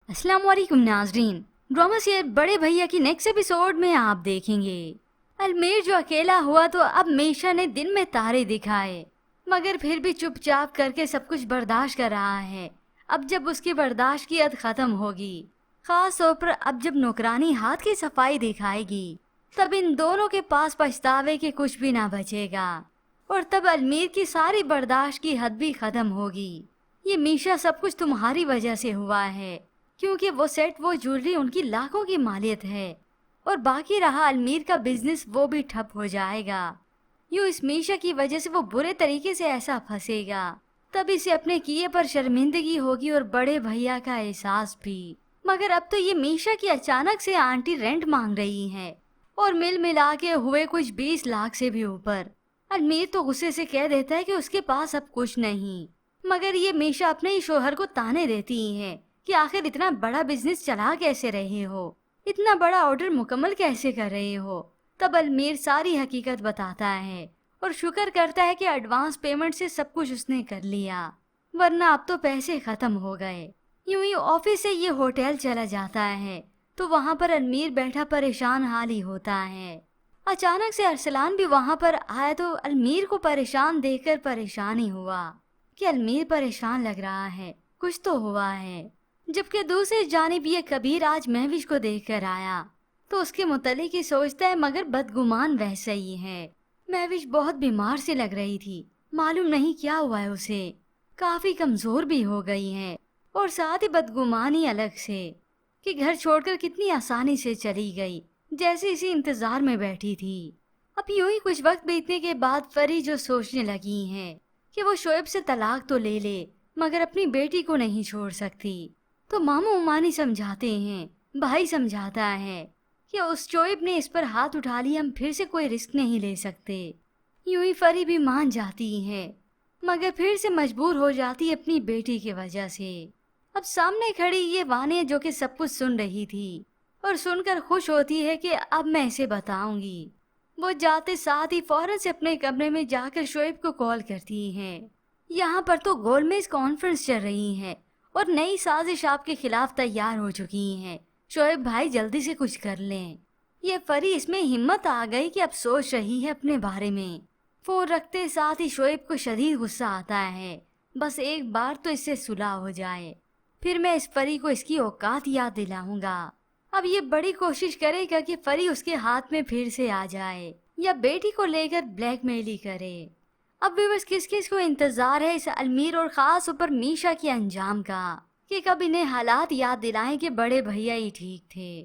अस्सलाम वालेकुम नाजरीन। ड्रामा से बड़े भैया की नेक्स्ट एपिसोड में आप देखेंगे अलमीर जो अकेला हुआ तो अब मीशा ने दिन में तारे दिखाए, मगर फिर भी चुपचाप करके सब कुछ बर्दाश्त कर रहा है। अब जब उसकी बर्दाश्त की हद खत्म होगी, खास तौर पर अब जब नौकरानी हाथ की सफाई दिखाएगी, तब इन दोनों के पास पछतावे के कुछ भी ना बचेगा और तब अलमीर की सारी बर्दाश्त की हद भी खत्म होगी। ये मीशा सब कुछ तुम्हारी वजह से हुआ है, क्योंकि वो सेट वो ज्वेलरी उनकी लाखों की मालियत है और बाकी रहा अलमीर का बिजनेस वो भी ठप हो जाएगा। यूँ इस मीशा की वजह से वो बुरे तरीके से ऐसा फंसेगा, तब इसे अपने किए पर शर्मिंदगी होगी और बड़े भैया का एहसास भी। मगर अब तो ये मीशा की अचानक से आंटी रेंट मांग रही है और मिल मिला के हुए कुछ 20 लाख से भी ऊपर। अलमीर तो गुस्से से कह देता है कि उसके पास अब कुछ नहीं, मगर ये मीशा अपने ही शोहर को ताने देती है कि आखिर इतना बड़ा बिजनेस चला कैसे रहे हो, इतना बड़ा ऑर्डर मुकम्मल कैसे कर रहे हो। तब अलमीर सारी हकीकत बताता है और शुक्र करता है कि एडवांस पेमेंट से सब कुछ उसने कर लिया, वरना अब तो पैसे खत्म हो गए। यूं ही ऑफिस से ये होटल चला जाता है तो वहाँ पर अलमीर बैठा परेशान हाल ही होता है। अचानक से अरसलान भी वहाँ पर आया तो अलमीर को परेशान देखकर परेशान ही हुआ कि अलमीर परेशान लग रहा है, कुछ तो हुआ है। जबकि दूसरी जानिब ये कबीर आज महविश को देखकर आया तो उसके मुतल्लिक ही सोचता है, मगर बदगुमान वैसा ही है। महविश बहुत बीमार सी लग रही थी, मालूम नहीं क्या हुआ है उसे, काफी कमजोर भी हो गई है और साथ ही बदगुमानी अलग से कि घर छोड़कर कितनी आसानी से चली गई, जैसे इसी इंतजार में बैठी थी। अब यूं ही कुछ वक्त बीतने के बाद फरी जो सोचने लगी हैं कि वो शोएब से तलाक तो ले ले, मगर अपनी बेटी को नहीं छोड़ सकती। तो मामू उमानी समझाते हैं, भाई समझाता है कि उस शोएब ने इस पर हाथ उठा लिया, हम फिर से कोई रिस्क नहीं ले सकते। यूं ही फरी भी मान जाती है, मगर फिर से मजबूर हो जाती है अपनी बेटी की वजह से। अब सामने खड़ी ये वानिया जो कि सब कुछ सुन रही थी और सुनकर खुश होती है कि अब मैं इसे बताऊंगी। वो जाते साथ ही फौरन से अपने कमरे में जाकर शोएब को कॉल करती हैं। यहाँ पर तो गोलमेज कॉन्फ्रेंस चल रही है और नई साजिश आपके खिलाफ तैयार हो चुकी हैं। शोएब भाई जल्दी से कुछ कर लें। ये फरी इसमें हिम्मत आ गई कि अब सोच रही है अपने बारे में। फोन रखते साथ ही शोएब को शदीद गुस्सा आता है, बस एक बार तो इससे सुलह हो जाए, फिर मैं इस फरी को इसकी औकात याद दिलाऊंगा। अब ये बड़ी कोशिश करेगा कि फरी उसके हाथ में फिर से आ जाए या बेटी को लेकर ब्लैकमेल ही करे। अब भी बस किस किस को इंतजार है इस अलमीर और खास ऊपर मीशा के अंजाम का, कि कब इन्हें हालात याद दिलाएं कि बड़े भैया ही ठीक थे।